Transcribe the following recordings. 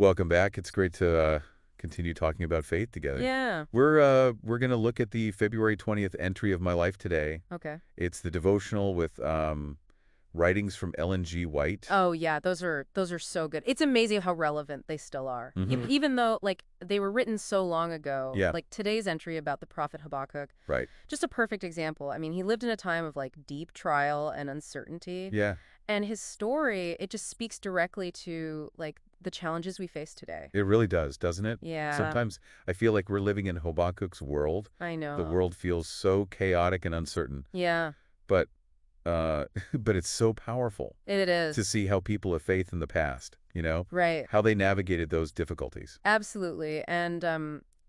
Welcome back. It's great to continue talking about faith together. Yeah. We're going to look at the February 20th entry of my life today. Okay. It's the devotional with writings from Ellen G. White. Oh yeah, those are so good. It's amazing how relevant they still are. Even though like they were written so long ago. Yeah. Like today's entry about the prophet Habakkuk. Right. Just a perfect example. I mean, he lived in a time of like deep trial and uncertainty. Yeah. And his story, it just speaks directly to like the challenges we face today. It really does, doesn't it? Yeah. Sometimes I feel like we're living in Habakkuk's world. I know. The world feels so chaotic and uncertain. Yeah. But but it's so powerful It is. to see how people of faith in the past, Right. how they navigated those difficulties. Absolutely. And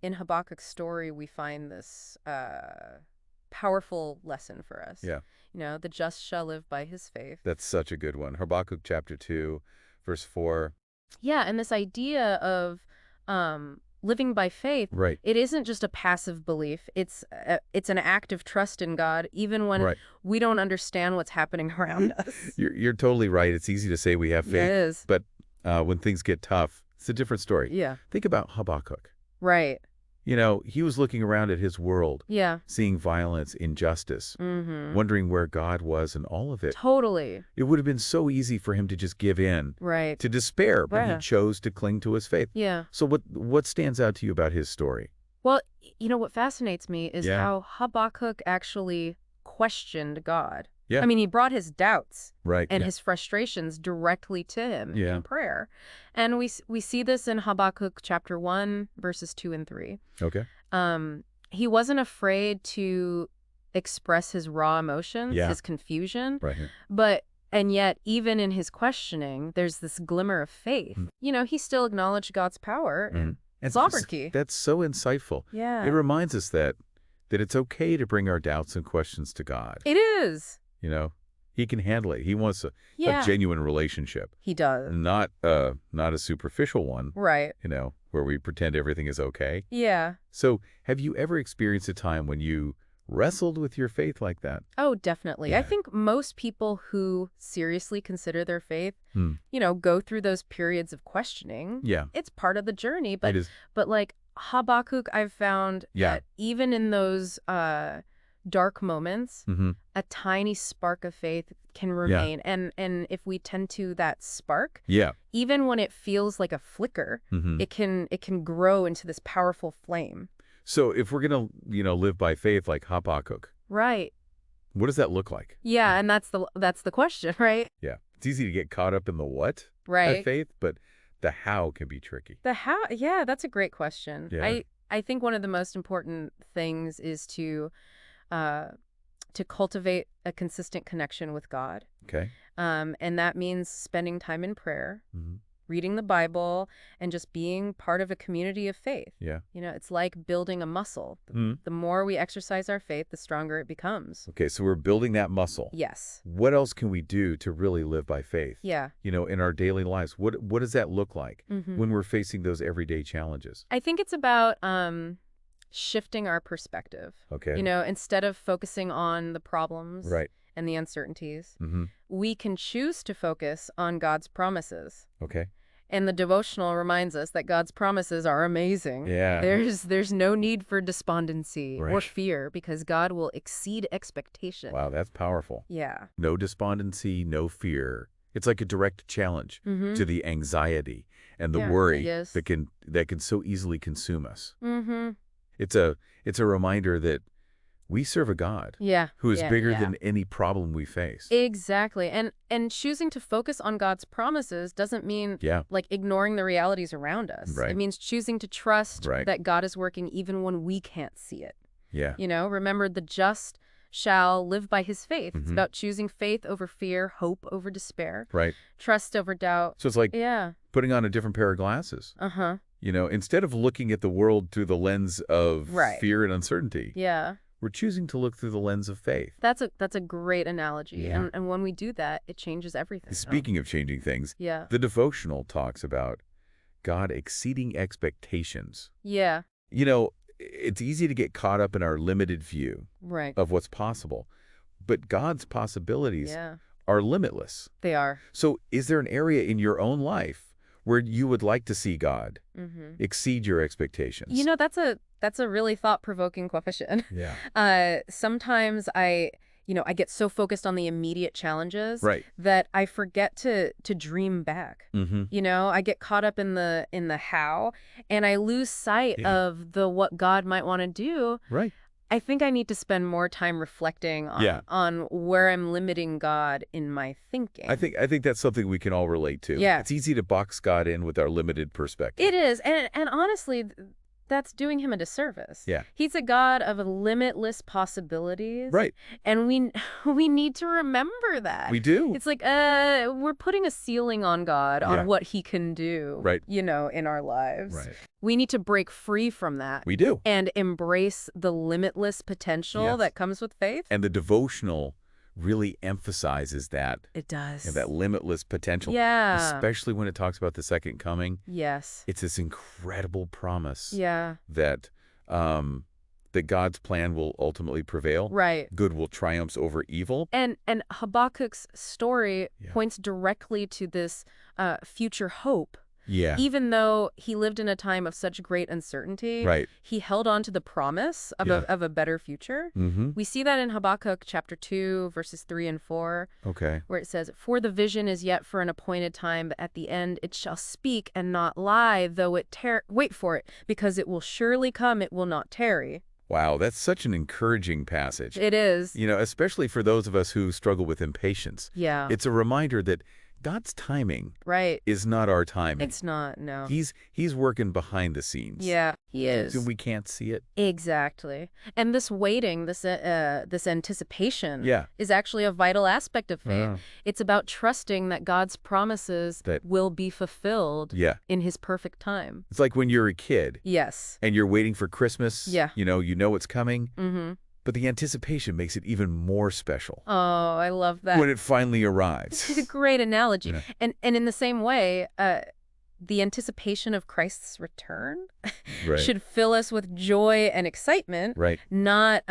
in Habakkuk's story, we find this powerful lesson for us. Yeah. The just shall live by his faith. That's such a good one. Habakkuk chapter 2, verse 4. Yeah, and this idea of living by faith, Right. it isn't just a passive belief. It's an act of trust in God, even when we don't understand what's happening around us. You're totally right. It's easy to say we have faith. Yeah, it is. But when things get tough, it's a different story. Yeah. Think about Habakkuk. Right. He was looking around at his world, Yeah. seeing violence, injustice, wondering where God was in all of it. Totally. It would have been so easy for him to just give in, Right. to despair, but he chose to cling to his faith. Yeah. So what stands out to you about his story? Well, what fascinates me is how Habakkuk actually questioned God. Yeah. I mean, he brought his doubts and Yeah. his frustrations directly to him Yeah. in prayer. And we see this in Habakkuk chapter 1, verses 2 and 3. Okay. He wasn't afraid to express his raw emotions, his confusion. Right here. And yet, even in his questioning, there's this glimmer of faith. He still acknowledged God's power and sovereignty. That's so insightful. Yeah. It reminds us that it's okay to bring our doubts and questions to God. It is. He can handle it. He wants a genuine relationship. He does. Not a superficial one. Right. Where we pretend everything is okay. Yeah. So have you ever experienced a time when you wrestled with your faith like that? Oh, definitely. Yeah. I think most people who seriously consider their faith, go through those periods of questioning. Yeah. It's part of the journey. But, It is. But like Habakkuk, I've found that even in those dark moments, a tiny spark of faith can remain. And if we tend to that spark, even when it feels like a flicker, it can grow into this powerful flame. So if we're going to, live by faith like Habakkuk, right? What does that look like? Yeah, and that's the question, right? Yeah. It's easy to get caught up in the what of faith, but the how can be tricky. The how, yeah, that's a great question. Yeah. I think one of the most important things is to cultivate a consistent connection with God. Okay. And that means spending time in prayer, reading the Bible, and just being part of a community of faith. Yeah. It's like building a muscle. The more we exercise our faith, the stronger it becomes. Okay, so we're building that muscle. Yes. What else can we do to really live by faith? Yeah. In our daily lives, what does that look like when we're facing those everyday challenges? I think it's about shifting our perspective. Okay. Instead of focusing on the problems and the uncertainties, we can choose to focus on God's promises. Okay. And the devotional reminds us that God's promises are amazing. Yeah. There's no need for despondency or fear because God will exceed expectation. Wow, that's powerful. Yeah. No despondency, no fear. It's like a direct challenge to the anxiety and the worry that can so easily consume us. It's a reminder that we serve a God who is bigger than any problem we face. Exactly. And choosing to focus on God's promises doesn't mean like ignoring the realities around us. Right. It means choosing to trust that God is working even when we can't see it. Yeah. Remember, the just shall live by his faith. It's about choosing faith over fear, hope over despair, trust over doubt. So it's like putting on a different pair of glasses. Instead of looking at the world through the lens of fear and uncertainty. Yeah. We're choosing to look through the lens of faith. That's a great analogy. Yeah. And when we do that, it changes everything. Speaking of changing things, the devotional talks about God exceeding expectations. Yeah. It's easy to get caught up in our limited view of what's possible, but God's possibilities are limitless. They are. So is there an area in your own life where you would like to see God exceed your expectations? You know, that's a really thought-provoking question. Yeah. Sometimes I get so focused on the immediate challenges Right. that I forget to dream back. Mm-hmm. I get caught up in the how, and I lose sight of the what God might want to do. Right. I think I need to spend more time reflecting on where I'm limiting God in my thinking. I think that's something we can all relate to. Yeah. It's easy to box God in with our limited perspective. It is. And honestly, that's doing him a disservice. Yeah. He's a God of limitless possibilities. Right. And we need to remember that. We do. It's like we're putting a ceiling on God on what he can do, right. in our lives. Right. We need to break free from that. We do. And embrace the limitless potential that comes with faith. And the devotional really emphasizes that. It does. That limitless potential. Yeah. Especially when it talks about the second coming. Yes. It's this incredible promise. Yeah. That God's plan will ultimately prevail. Right. Good will triumph over evil. And Habakkuk's story points directly to this future hope. Yeah. Even though he lived in a time of such great uncertainty, he held on to the promise of a better future. We see that in Habakkuk chapter 2, verses 3 and 4, where it says, "For the vision is yet for an appointed time, but at the end it shall speak and not lie, though it wait for it, because it will surely come, it will not tarry." Wow, that's such an encouraging passage. It is. Especially for those of us who struggle with impatience. Yeah. It's a reminder that God's timing is not our timing. It's not, no. He's working behind the scenes. Yeah, he is. And we can't see it. Exactly. And this waiting, this anticipation is actually a vital aspect of faith. It's about trusting that God's promises will be fulfilled in his perfect time. It's like when you're a kid. Yes. And you're waiting for Christmas. Yeah. You know it's coming. Mm-hmm. But the anticipation makes it even more special. Oh, I love that. When it finally arrives. It's a great analogy. And in the same way, the anticipation of Christ's return should fill us with joy and excitement, not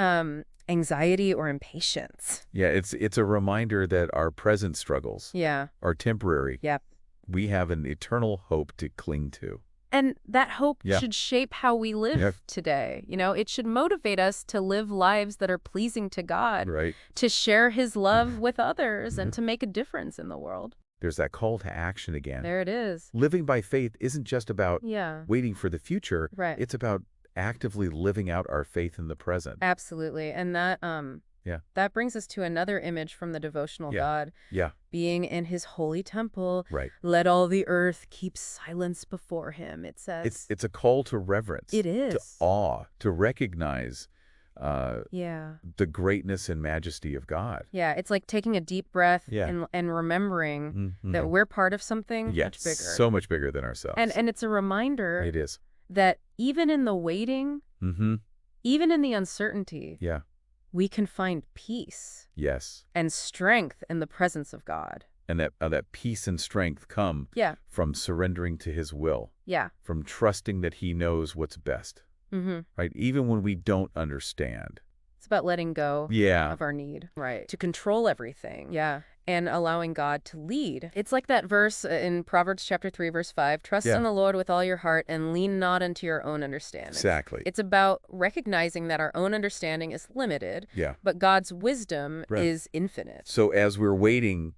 anxiety or impatience. Yeah, it's a reminder that our present struggles are temporary. Yeah. We have an eternal hope to cling to. And that hope should shape how we live today. It should motivate us to live lives that are pleasing to God, to share his love with others, and to make a difference in the world. There's that call to action again. There it is. Living by faith isn't just about waiting for the future. Right. It's about actively living out our faith in the present. Absolutely. And that brings us to another image from the devotional God. Yeah. Being in his holy temple. Right. Let all the earth keep silence before him, it says. It's a call to reverence. It is. To awe, to recognize the greatness and majesty of God. Yeah, it's like taking a deep breath and remembering that we're part of something much bigger. So much bigger than ourselves. And it's a reminder it is. That even in the waiting, even in the uncertainty, we can find peace and strength in the presence of God. And that peace and strength come from surrendering to his will, from trusting that he knows what's best, right? Even when we don't understand. It's about letting go of our need to control everything. And allowing God to lead. It's like that verse in Proverbs chapter 3, verse 5, trust in the Lord with all your heart and lean not unto your own understanding. Exactly. It's about recognizing that our own understanding is limited, but God's wisdom is infinite. So as we're waiting,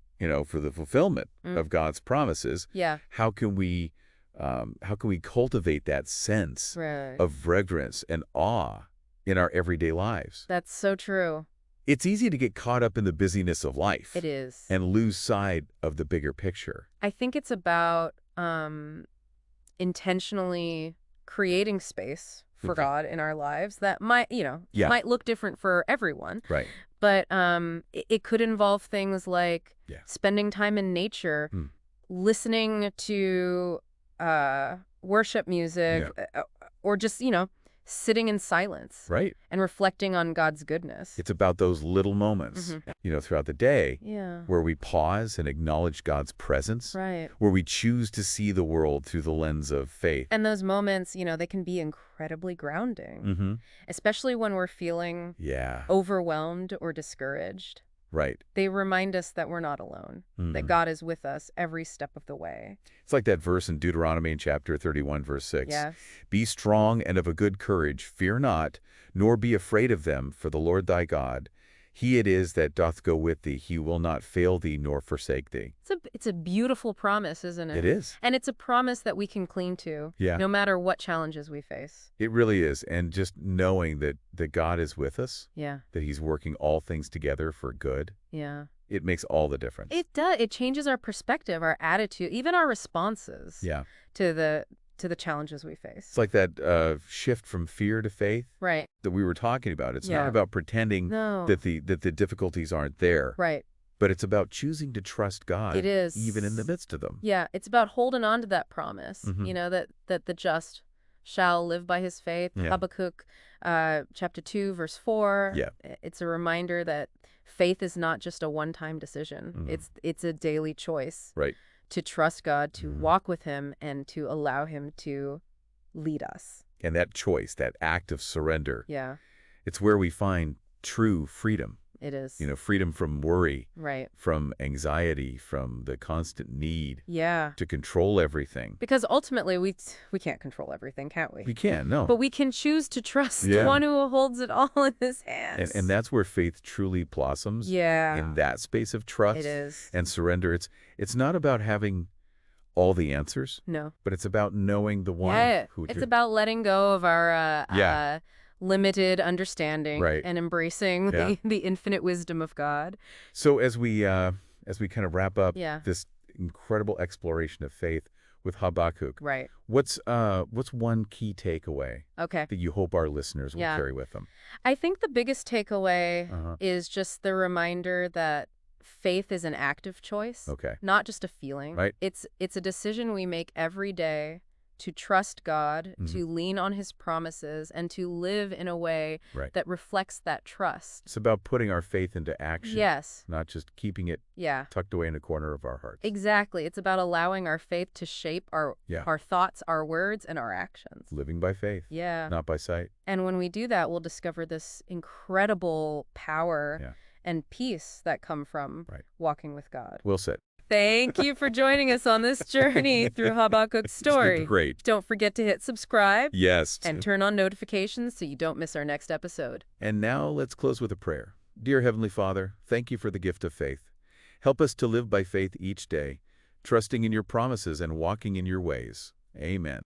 for the fulfillment of God's promises, how can we cultivate that sense of reverence and awe in our everyday lives? That's so true. It's easy to get caught up in the busyness of life. It is. And lose sight of the bigger picture. I think it's about intentionally creating space for God in our lives that might look different for everyone. Right. But it could involve things like spending time in nature, listening to worship music, or just, sitting in silence. Right. And reflecting on God's goodness. It's about those little moments, throughout the day where we pause and acknowledge God's presence. Right. Where we choose to see the world through the lens of faith. And those moments, they can be incredibly grounding, especially when we're feeling overwhelmed or discouraged. Right. They remind us that we're not alone, that God is with us every step of the way. It's like that verse in Deuteronomy in chapter 31, verse 6. Yes. Be strong and of a good courage, fear not, nor be afraid of them, for the Lord thy God, he it is that doth go with thee. He will not fail thee nor forsake thee. It's a beautiful promise, isn't it? It is. And it's a promise that we can cling to, no matter what challenges we face. It really is. And just knowing that God is with us, that he's working all things together for good, it makes all the difference. It does. It changes our perspective, our attitude, even our responses to the challenges we face. It's like that shift from fear to faith that we were talking about. It's not about pretending that the difficulties aren't there. Right. But it's about choosing to trust God. It is. Even in the midst of them. Yeah, it's about holding on to that promise, that the just shall live by his faith. Habakkuk chapter 2, verse 4. It's a reminder that faith is not just a one-time decision. It's a daily choice. Right. To trust God, to walk with him, and to allow him to lead us. And that choice, that act of surrender, it's where we find true freedom. It is. Freedom from worry, from anxiety, from the constant need to control everything. Because ultimately, we can't control everything, can't we? We can, no. But we can choose to trust the one who holds it all in his hands. And that's where faith truly blossoms. In that space of trust and surrender. It's not about having all the answers. No. But it's about knowing the one who... It's about letting go of our... limited understanding and embracing the infinite wisdom of God. So as we kind of wrap up this incredible exploration of faith with Habakkuk, what's one key takeaway that you hope our listeners will carry with them? I think the biggest takeaway is just the reminder that faith is an active choice, not just a feeling. It's a decision we make every day to trust God, to lean on his promises, and to live in a way that reflects that trust. It's about putting our faith into action. Yes. Not just keeping it tucked away in a corner of our hearts. Exactly. It's about allowing our faith to shape our thoughts, our words, and our actions. Living by faith. Not by sight. And when we do that, we'll discover this incredible power and peace that come from walking with God. Well said. Thank you for joining us on this journey through Habakkuk's story. Great. Don't forget to hit subscribe. Yes. And turn on notifications so you don't miss our next episode. And now let's close with a prayer. Dear Heavenly Father, thank you for the gift of faith. Help us to live by faith each day, trusting in your promises and walking in your ways. Amen.